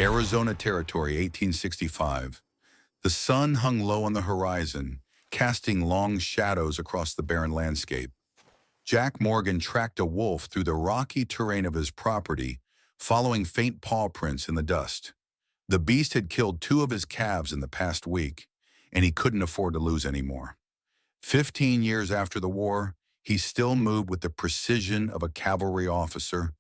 Arizona Territory, 1865. The sun hung low on the horizon, casting long shadows across the barren landscape. Jack Morgan tracked a wolf through the rocky terrain of his property, following faint paw prints in the dust. The beast had killed two of his calves in the past week, and he couldn't afford to lose any more. 15 years after the war, he still moved with the precision of a cavalry officer,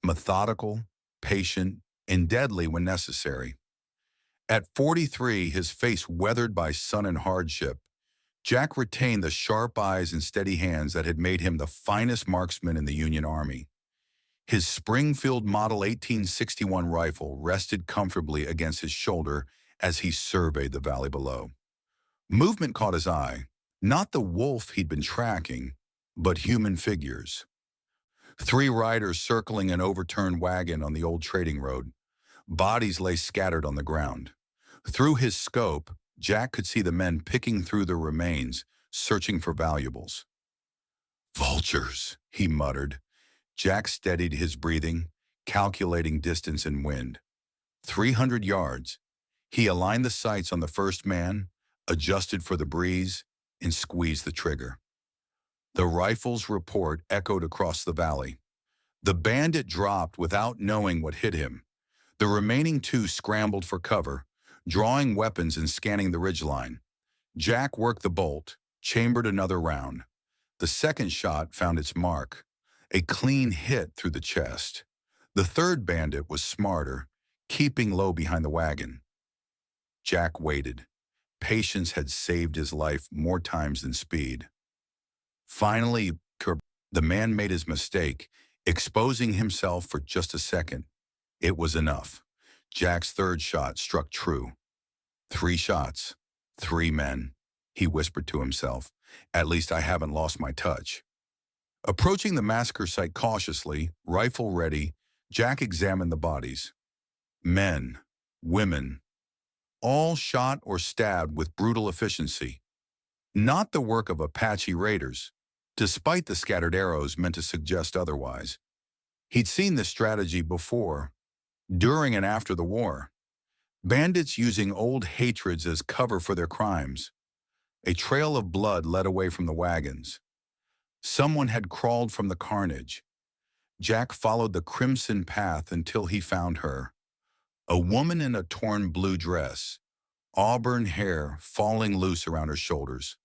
methodical, patient, and deadly when necessary. At 43, his face weathered by sun and hardship, Jack retained the sharp eyes and steady hands that had made him the finest marksman in the Union Army. His Springfield Model 1861 rifle rested comfortably against his shoulder as he surveyed the valley below. Movement caught his eye, not the wolf he'd been tracking, but human figures. Three riders circling an overturned wagon on the old trading road. Bodies lay scattered on the ground. Through his scope, Jack could see the men picking through the remains, searching for valuables. "Vultures," he muttered. Jack steadied his breathing, calculating distance and wind. 300 yards. He aligned the sights on the first man, adjusted for the breeze, and squeezed the trigger. The rifle's report echoed across the valley. The bandit dropped without knowing what hit him. The remaining two scrambled for cover, drawing weapons and scanning the ridgeline. Jack worked the bolt, chambered another round. The second shot found its mark, a clean hit through the chest. The third bandit was smarter, keeping low behind the wagon. Jack waited. Patience had saved his life more times than speed. Finally, the man made his mistake, exposing himself for just a second. It was enough. Jack's third shot struck true. 3 shots, 3 men, he whispered to himself. At least I haven't lost my touch. Approaching the massacre site cautiously, rifle ready, Jack examined the bodies. Men, women, all shot or stabbed with brutal efficiency. Not the work of Apache raiders, despite the scattered arrows meant to suggest otherwise. He'd seen this strategy before, during and after the war. Bandits using old hatreds as cover for their crimes. A trail of blood led away from the wagons. Someone had crawled from the carnage. Jack followed the crimson path until he found her. A woman in a torn blue dress, auburn hair falling loose around her shoulders.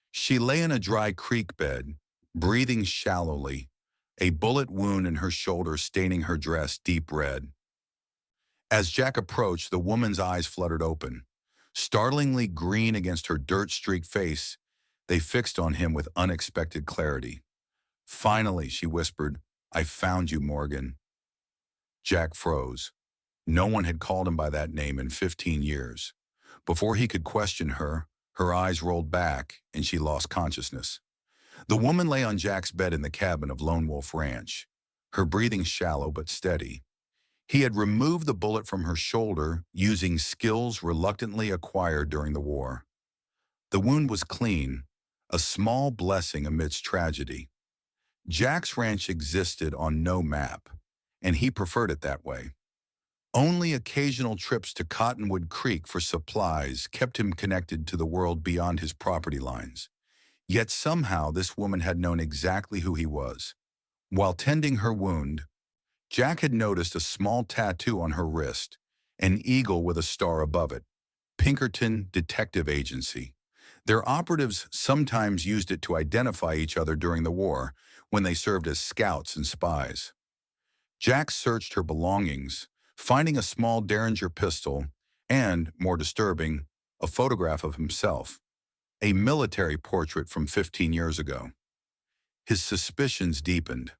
She lay in a dry creek bed, breathing shallowly, a bullet wound in her shoulder staining her dress deep red. As Jack approached, the woman's eyes fluttered open. Startlingly green against her dirt-streaked face, they fixed on him with unexpected clarity. "Finally," she whispered, "I found you, Morgan." Jack froze. No one had called him by that name in 15 years. Before he could question her, her eyes rolled back and she lost consciousness. The woman lay on Jack's bed in the cabin of Lone Wolf Ranch, her breathing shallow but steady. He had removed the bullet from her shoulder using skills reluctantly acquired during the war. The wound was clean, a small blessing amidst tragedy. Jack's ranch existed on no map, and he preferred it that way. Only occasional trips to Cottonwood Creek for supplies kept him connected to the world beyond his property lines. Yet somehow this woman had known exactly who he was. While tending her wound, Jack had noticed a small tattoo on her wrist, an eagle with a star above it. Pinkerton Detective Agency. Their operatives sometimes used it to identify each other during the war when they served as scouts and spies. Jack searched her belongings, finding a small Derringer pistol and, more disturbing, a photograph of himself, a military portrait from 15 years ago. His suspicions deepened.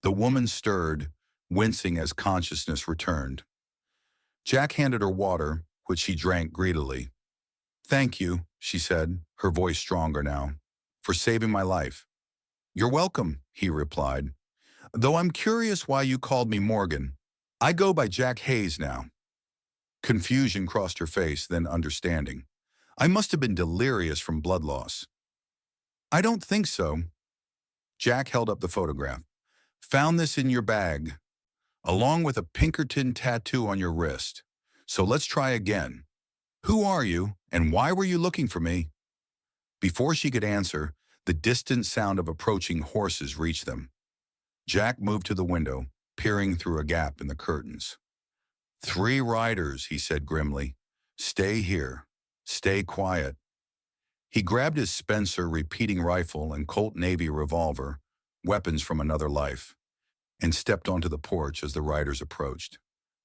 The woman stirred, wincing as consciousness returned. Jack handed her water, which she drank greedily. "Thank you," she said, her voice stronger now, "for saving my life." "You're welcome," he replied. "Though I'm curious why you called me Morgan. I go by Jack Hayes now." Confusion crossed her face, then understanding. "I must have been delirious from blood loss." "I don't think so." Jack held up the photograph. "Found this in your bag, along with a Pinkerton tattoo on your wrist. So let's try again. Who are you, and why were you looking for me? Before she could answer, the distant sound of approaching horses reached them. Jack moved to the window, peering through a gap in the curtains. 3 riders, he said grimly. Stay here. Stay quiet. He grabbed his Spencer repeating rifle and Colt Navy revolver, weapons from another life, and stepped onto the porch as the riders approached.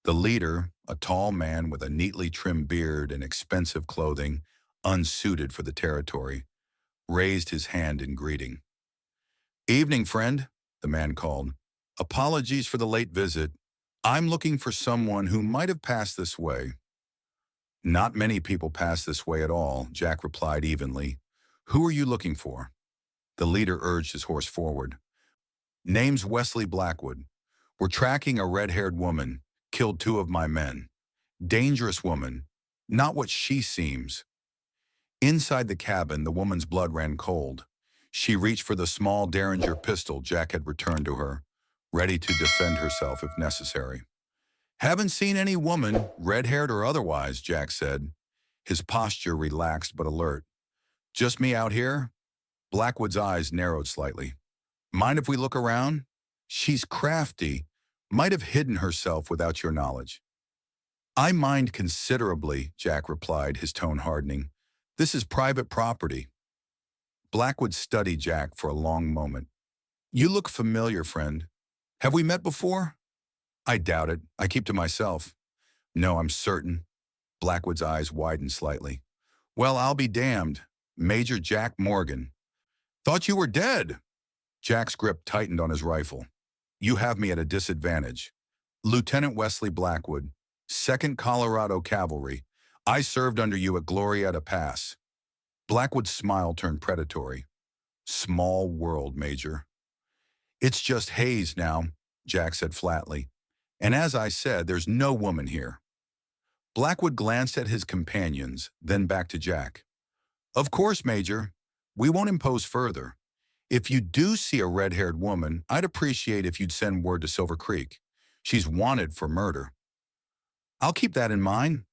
The leader, a tall man with a neatly trimmed beard and expensive clothing, unsuited for the territory, raised his hand in greeting. Evening, friend, the man called. Apologies for the late visit. I'm looking for someone who might have passed this way. Not many people pass this way at all, Jack replied evenly. Who are you looking for? The leader urged his horse forward. Name's Wesley Blackwood. We're tracking a red-haired woman, killed 2 of my men. Dangerous woman, not what she seems. Inside the cabin, the woman's blood ran cold. She reached for the small Derringer pistol Jack had returned to her, ready to defend herself if necessary. Haven't seen any woman, red-haired or otherwise, Jack said, his posture relaxed but alert. Just me out here? Blackwood's eyes narrowed slightly. Mind if we look around? She's crafty, might have hidden herself without your knowledge. I mind considerably, Jack replied, his tone hardening. This is private property. Blackwood studied Jack for a long moment. You look familiar, friend. Have we met before? I doubt it. I keep to myself. No, I'm certain. Blackwood's eyes widened slightly. Well, I'll be damned. Major Jack Morgan. Thought you were dead. Jack's grip tightened on his rifle. You have me at a disadvantage. Lieutenant Wesley Blackwood, 2nd Colorado Cavalry. I served under you at Glorieta Pass. Blackwood's smile turned predatory. Small world, Major. It's just haze now, Jack said flatly. And as I said, there's no woman here. Blackwood glanced at his companions, then back to Jack. Of course, Major. We won't impose further. If you do see a red-haired woman, I'd appreciate if you'd send word to Silver Creek. She's wanted for murder. I'll keep that in mind.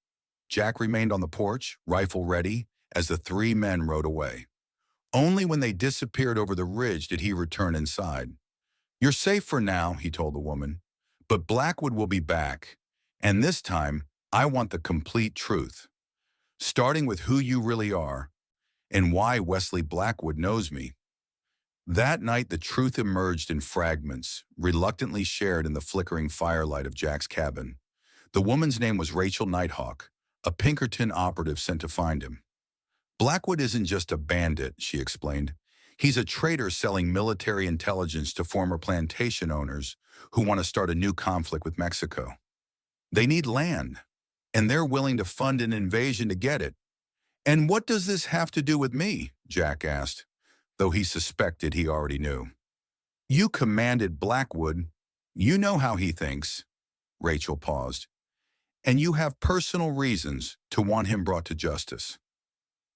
Jack remained on the porch, rifle ready, as the 3 men rode away. Only when they disappeared over the ridge did he return inside. You're safe for now, he told the woman. But Blackwood will be back, and this time, I want the complete truth, starting with who you really are and why Wesley Blackwood knows me. That night, the truth emerged in fragments, reluctantly shared in the flickering firelight of Jack's cabin. The woman's name was Rachel Nighthawk, a Pinkerton operative sent to find him. Blackwood isn't just a bandit, she explained. He's a traitor selling military intelligence to former plantation owners who want to start a new conflict with Mexico. They need land, and they're willing to fund an invasion to get it. And what does this have to do with me? Jack asked, though he suspected he already knew. You commanded Blackwood. You know how he thinks. Rachel paused. And you have personal reasons to want him brought to justice.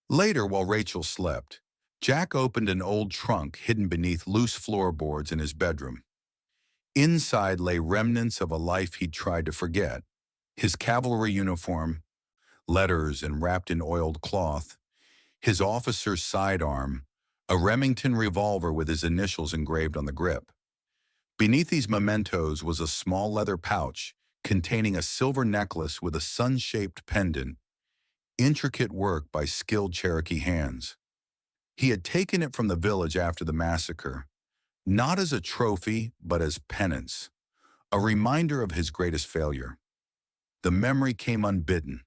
Later, while Rachel slept, Jack opened an old trunk hidden beneath loose floorboards in his bedroom. Inside lay remnants of a life he'd tried to forget. His cavalry uniform, letters and wrapped in oiled cloth, his officer's sidearm, a Remington revolver with his initials engraved on the grip. Beneath these mementos was a small leather pouch containing a silver necklace with a sun-shaped pendant, intricate work by skilled Cherokee hands. He had taken it from the village after the massacre, not as a trophy, but as penance, a reminder of his greatest failure. The memory came unbidden.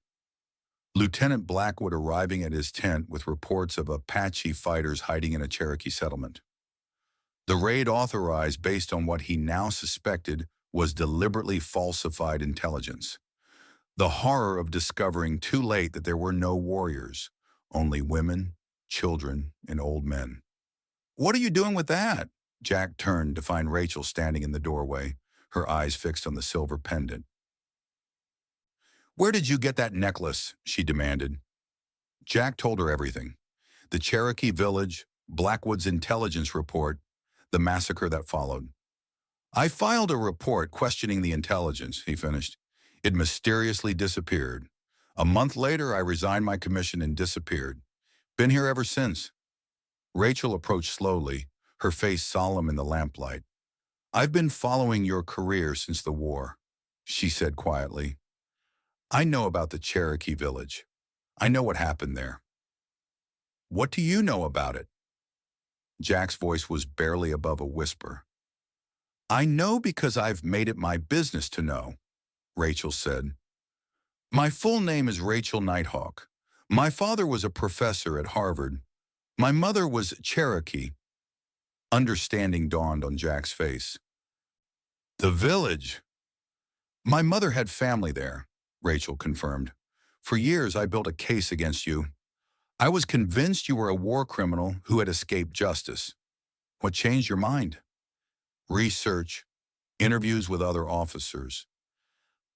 Lieutenant Blackwood arriving at his tent with reports of Apache fighters hiding in a Cherokee settlement. The raid authorized based on what he now suspected was deliberately falsified intelligence. The horror of discovering too late that there were no warriors, only women, children, and old men. What are you doing with that? Jack turned to find Rachel standing in the doorway, her eyes fixed on the silver pendant. Where did you get that necklace? She demanded. Jack told her everything. The Cherokee village, Blackwood's intelligence report, the massacre that followed. I filed a report questioning the intelligence, he finished. It mysteriously disappeared. A month later, I resigned my commission and disappeared. Been here ever since. Rachel approached slowly, her face solemn in the lamplight. I've been following your career since the war, she said quietly. I know about the Cherokee village. I know what happened there. What do you know about it? Jack's voice was barely above a whisper. I know because I've made it my business to know, Rachel said. My full name is Rachel Nighthawk. My father was a professor at Harvard. My mother was Cherokee. Understanding dawned on Jack's face. The village. My mother had family there, Rachel confirmed. For years, I built a case against you. I was convinced you were a war criminal who had escaped justice. What changed your mind? Research, interviews with other officers.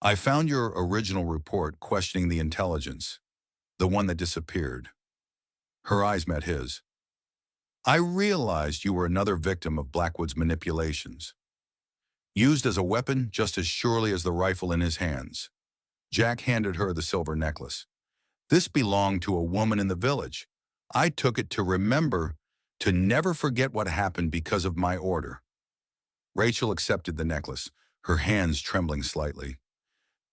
I found your original report questioning the intelligence, the one that disappeared. Her eyes met his. I realized you were another victim of Blackwood's manipulations. Used as a weapon just as surely as the rifle in his hands. Jack handed her the silver necklace. This belonged to a woman in the village. I took it to remember, to never forget what happened because of my order. Rachel accepted the necklace, her hands trembling slightly.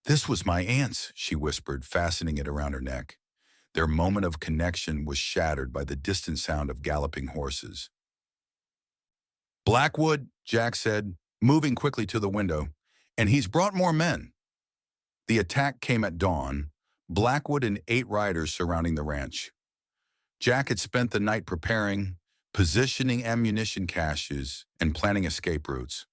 This was my aunt's, she whispered, fastening it around her neck. Their moment of connection was shattered by the distant sound of galloping horses. Blackwood, Jack said, moving quickly to the window, and he's brought more men. The attack came at dawn, Blackwood and 8 riders surrounding the ranch. Jack had spent the night preparing, positioning ammunition caches, and planning escape routes.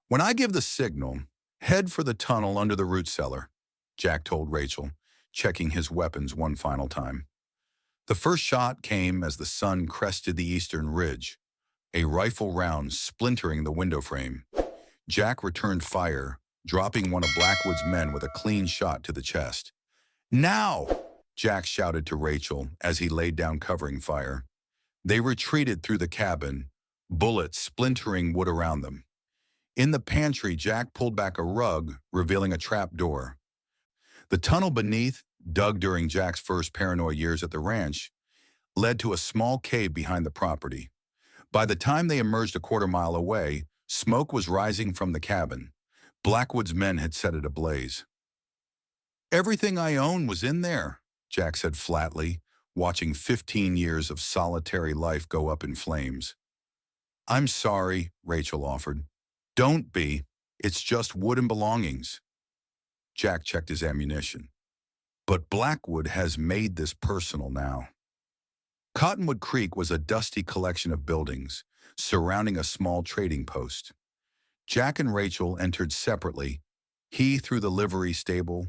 When I give the signal, head for the tunnel under the root cellar, Jack told Rachel, checking his weapons one final time. The first shot came as the sun crested the eastern ridge, a rifle round splintering the window frame. Jack returned fire, dropping one of Blackwood's men with a clean shot to the chest. Now! Jack shouted to Rachel as he laid down covering fire. They retreated through the cabin, bullets splintering wood around them. In the pantry, Jack pulled back a rug, revealing a trap door. The tunnel beneath, dug during Jack's first paranoid years at the ranch, led to a small cave behind the property. By the time they emerged a quarter-mile away, smoke was rising from the cabin. Blackwood's men had set it ablaze. Everything I own was in there, Jack said flatly, watching 15 years of solitary life go up in flames. I'm sorry, Rachel offered. Don't be. It's just wood and belongings. Jack checked his ammunition. But Blackwood has made this personal now. Cottonwood Creek was a dusty collection of buildings surrounding a small trading post. Jack and Rachel entered separately, he through the livery stable,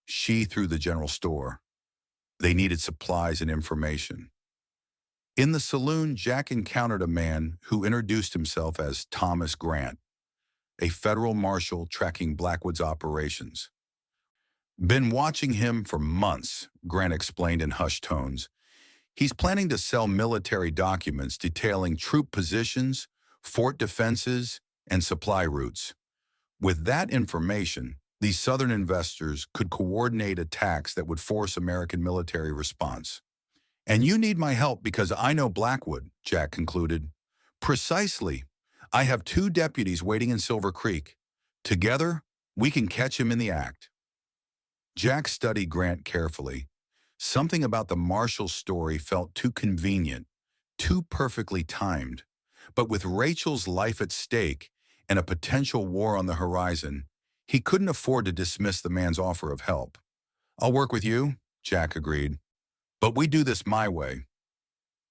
she through the general store. They needed supplies and information. In the saloon, Jack encountered a man who introduced himself as Thomas Grant, a federal marshal tracking Blackwood's operations. Been watching him for months, Grant explained in hushed tones. He's planning to sell military documents detailing troop positions, fort defenses, and supply routes. With that information, these Southern investors could coordinate attacks that would force American military response. And you need my help because I know Blackwood, Jack concluded. Precisely. I have 2 deputies waiting in Silver Creek. Together, we can catch him in the act. Jack studied Grant carefully. Something about the Marshall story felt too convenient, too perfectly timed. But with Rachel's life at stake and a potential war on the horizon, he couldn't afford to dismiss the man's offer of help. I'll work with you, Jack agreed. But we do this my way.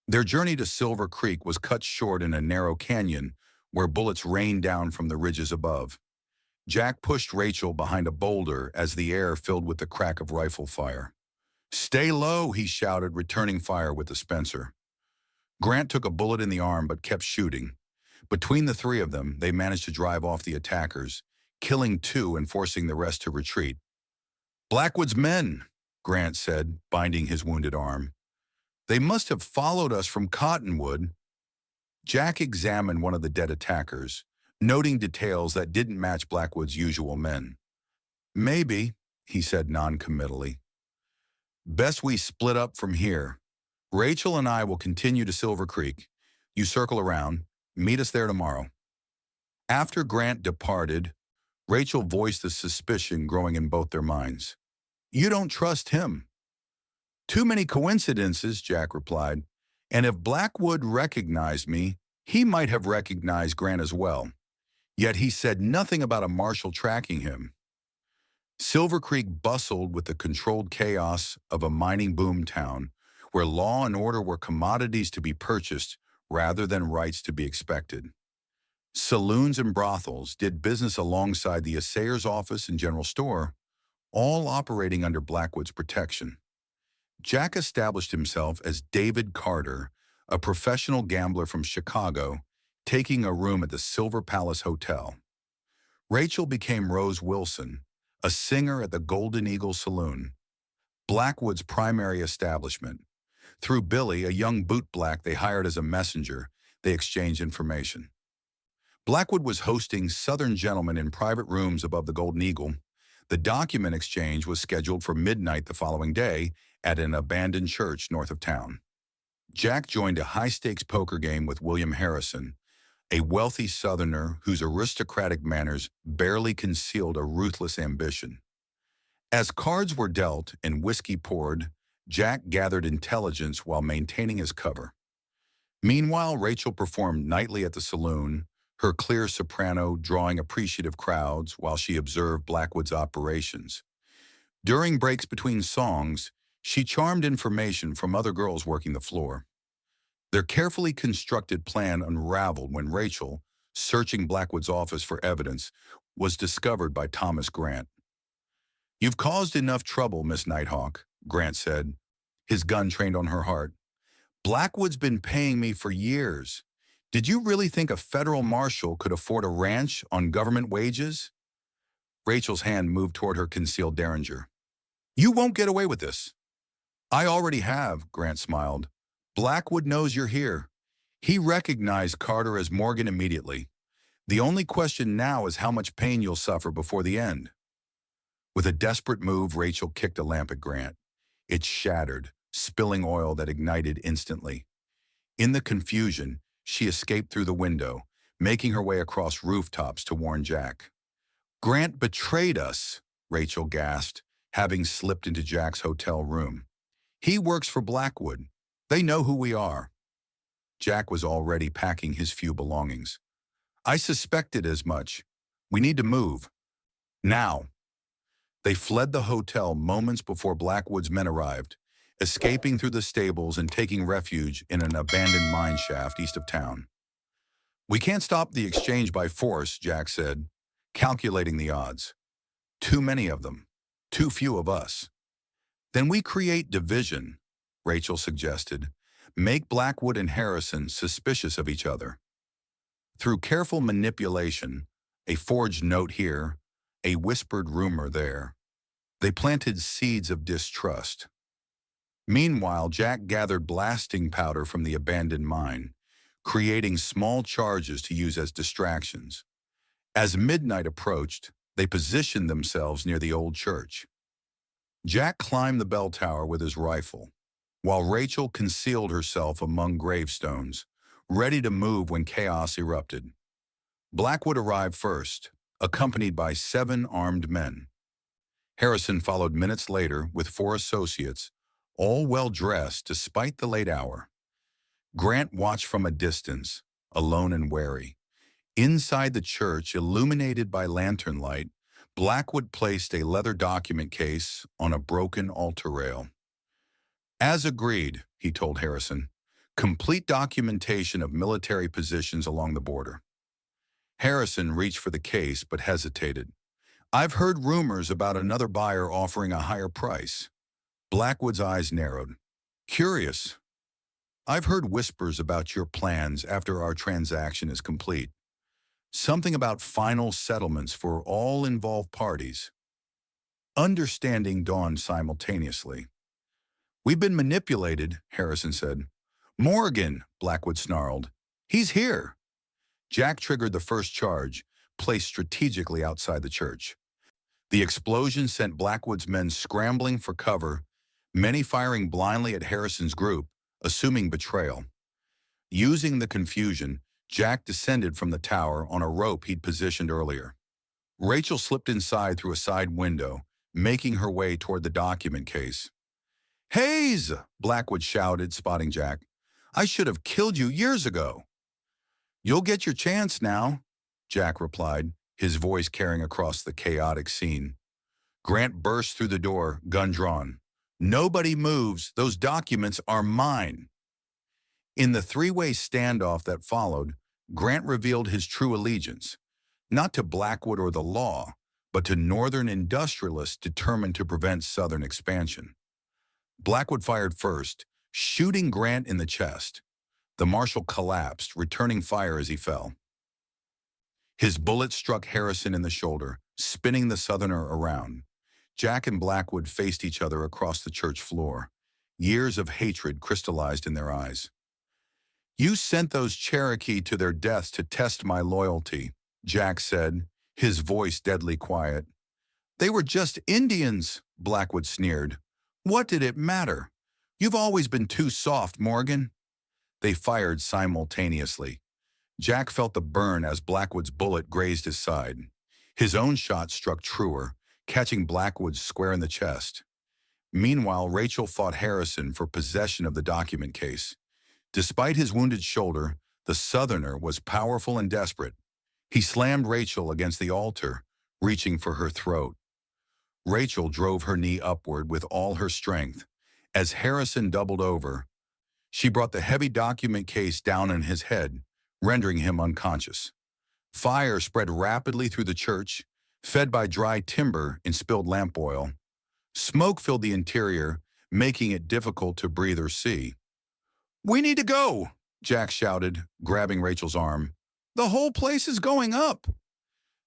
Their journey to Silver Creek was cut short in a narrow canyon where bullets rained down from the ridges above. Jack pushed Rachel behind a boulder as the air filled with the crack of rifle fire. Stay low, he shouted, returning fire with the Spencer. Grant took a bullet in the arm but kept shooting. Between the 3 of them, they managed to drive off the attackers, killing 2 and forcing the rest to retreat. Blackwood's men, Grant said, binding his wounded arm. They must have followed us from Cottonwood. Jack examined one of the dead attackers, noting details that didn't match Blackwood's usual men. Maybe, he said non-committally. Best we split up from here. Rachel and I will continue to Silver Creek. You circle around. Meet us there tomorrow. After Grant departed, Rachel voiced the suspicion growing in both their minds. You don't trust him. Too many coincidences, Jack replied. And if Blackwood recognized me, he might have recognized Grant as well. Yet he said nothing about a marshal tracking him. Silver Creek bustled with the controlled chaos of a mining boom town, where law and order were commodities to be purchased rather than rights to be expected. Saloons and brothels did business alongside the assayer's office and general store, all operating under Blackwood's protection. Jack established himself as David Carter, a professional gambler from Chicago, taking a room at the Silver Palace Hotel. Rachel became Rose Wilson, a singer at the Golden Eagle Saloon, Blackwood's primary establishment. Through Billy, a young bootblack they hired as a messenger, they exchanged information. Blackwood was hosting Southern gentlemen in private rooms above the Golden Eagle. The document exchange was scheduled for midnight the following day at an abandoned church north of town. Jack joined a high-stakes poker game with William Harrison, a wealthy Southerner whose aristocratic manners barely concealed a ruthless ambition. As cards were dealt and whiskey poured, Jack gathered intelligence while maintaining his cover. Meanwhile, Rachel performed nightly at the saloon, her clear soprano drawing appreciative crowds while she observed Blackwood's operations. During breaks between songs, she charmed information from other girls working the floor. Their carefully constructed plan unraveled when Rachel, searching Blackwood's office for evidence, was discovered by Thomas Grant. You've caused enough trouble, Miss Nighthawk, Grant said, his gun trained on her heart. Blackwood's been paying me for years. Did you really think a federal marshal could afford a ranch on government wages? Rachel's hand moved toward her concealed derringer. You won't get away with this. I already have, Grant smiled. Blackwood knows you're here. He recognized Carter as Morgan immediately. The only question now is how much pain you'll suffer before the end. With a desperate move, Rachel kicked a lamp at Grant. It shattered, spilling oil that ignited instantly. In the confusion, she escaped through the window, making her way across rooftops to warn Jack. Grant betrayed us, Rachel gasped, having slipped into Jack's hotel room. He works for Blackwood. They know who we are. Jack was already packing his few belongings. I suspected as much. We need to move. Now. They fled the hotel moments before Blackwood's men arrived, escaping through the stables and taking refuge in an abandoned mine shaft east of town. We can't stop the exchange by force, Jack said, calculating the odds. Too many of them. Too few of us. Then we create division, Rachel suggested. Make Blackwood and Harrison suspicious of each other. Through careful manipulation, a forged note here, a whispered rumor there, they planted seeds of distrust. Meanwhile, Jack gathered blasting powder from the abandoned mine, creating small charges to use as distractions. As midnight approached, they positioned themselves near the old church. Jack climbed the bell tower with his rifle, while Rachel concealed herself among gravestones, ready to move when chaos erupted. Blackwood arrived first, accompanied by 7 armed men. Harrison followed minutes later with 4 associates, all well-dressed despite the late hour. Grant watched from a distance, alone and wary. Inside the church, illuminated by lantern light, Blackwood placed a leather document case on a broken altar rail. As agreed, he told Harrison, complete documentation of military positions along the border. Harrison reached for the case but hesitated. I've heard rumors about another buyer offering a higher price. Blackwood's eyes narrowed. Curious. I've heard whispers about your plans after our transaction is complete. Something about final settlements for all involved parties. Understanding dawned simultaneously. We've been manipulated, Harrison said. Morgan, Blackwood snarled. He's here. Jack triggered the first charge, placed strategically outside the church. The explosion sent Blackwood's men scrambling for cover, many firing blindly at Harrison's group, assuming betrayal. Using the confusion, Jack descended from the tower on a rope he'd positioned earlier. Rachel slipped inside through a side window, making her way toward the document case. "Hayes!" Blackwood shouted, spotting Jack. "I should have killed you years ago." "You'll get your chance now," Jack replied, his voice carrying across the chaotic scene. Grant burst through the door, gun drawn. "Nobody moves. Those documents are mine." In the three-way standoff that followed, Grant revealed his true allegiance, not to Blackwood or the law, but to Northern industrialists determined to prevent Southern expansion. Blackwood fired first, shooting Grant in the chest. The marshal collapsed, returning fire as he fell. His bullet struck Harrison in the shoulder, spinning the Southerner around. Jack and Blackwood faced each other across the church floor. Years of hatred crystallized in their eyes. "You sent those Cherokee to their deaths to test my loyalty," Jack said, his voice deadly quiet. "They were just Indians," Blackwood sneered. "What did it matter? You've always been too soft, Morgan." They fired simultaneously. Jack felt the burn as Blackwood's bullet grazed his side. His own shot struck truer, catching Blackwood square in the chest. Meanwhile, Rachel fought Harrison for possession of the document case. Despite his wounded shoulder, the Southerner was powerful and desperate. He slammed Rachel against the altar, reaching for her throat. Rachel drove her knee upward with all her strength. As Harrison doubled over, she brought the heavy document case down on his head, rendering him unconscious. Fire spread rapidly through the church, fed by dry timber and spilled lamp oil. Smoke filled the interior, making it difficult to breathe or see. "We need to go," Jack shouted, grabbing Rachel's arm. "The whole place is going up."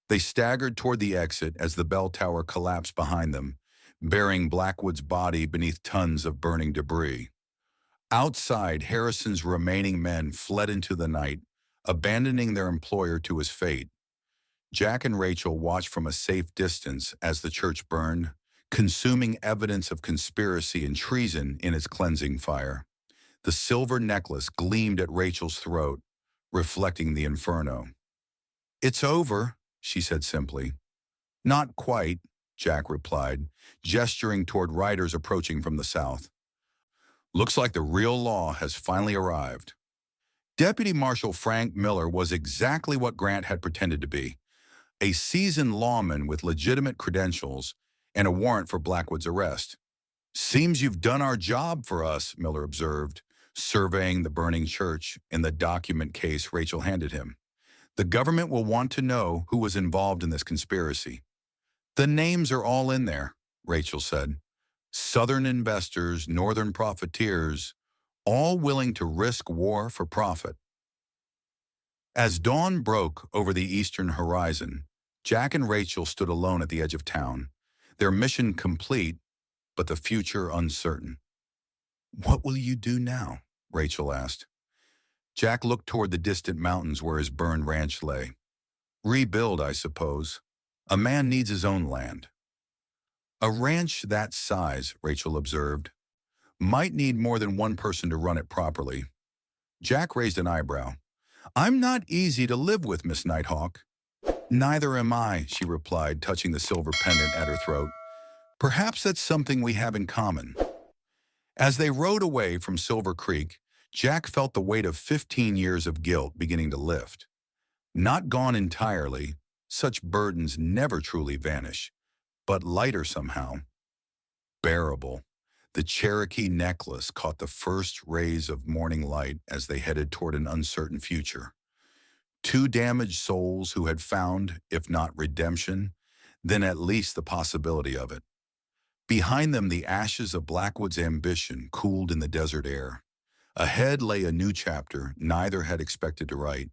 They staggered toward the exit as the bell tower collapsed behind them, burying Blackwood's body beneath tons of burning debris. Outside, Harrison's remaining men fled into the night, abandoning their employer to his fate. Jack and Rachel watched from a safe distance as the church burned, consuming evidence of conspiracy and treason in its cleansing fire. The silver necklace gleamed at Rachel's throat, reflecting the inferno. "It's over," she said simply. "Not quite," Jack replied, gesturing toward riders approaching from the south. "Looks like the real law has finally arrived." Deputy Marshal Frank Miller was exactly what Grant had pretended to be, a seasoned lawman with legitimate credentials and a warrant for Blackwood's arrest. "Seems you've done our job for us," Miller observed, surveying the burning church and the document case Rachel handed him. "The government will want to know who was involved in this conspiracy." "The names are all in there," Rachel said. "Southern investors, Northern profiteers, all willing to risk war for profit." As dawn broke over the eastern horizon, Jack and Rachel stood alone at the edge of town, their mission complete, but the future uncertain. "What will you do now?" Rachel asked. Jack looked toward the distant mountains where his burned ranch lay. "Rebuild, I suppose. A man needs his own land." "A ranch that size," Rachel observed, "might need more than one person to run it properly." Jack raised an eyebrow. "I'm not easy to live with, Miss Nighthawk." "Neither am I," she replied, touching the silver pendant at her throat. "Perhaps that's something we have in common." As they rode away from Silver Creek, Jack felt the weight of 15 years of guilt beginning to lift. Not gone entirely, such burdens never truly vanish, but lighter somehow. Bearable. The Cherokee necklace caught the first rays of morning light as they headed toward an uncertain future. Two damaged souls who had found, if not redemption, then at least the possibility of it. Behind them, the ashes of Blackwood's ambition cooled in the desert air. Ahead lay a new chapter neither had expected to write.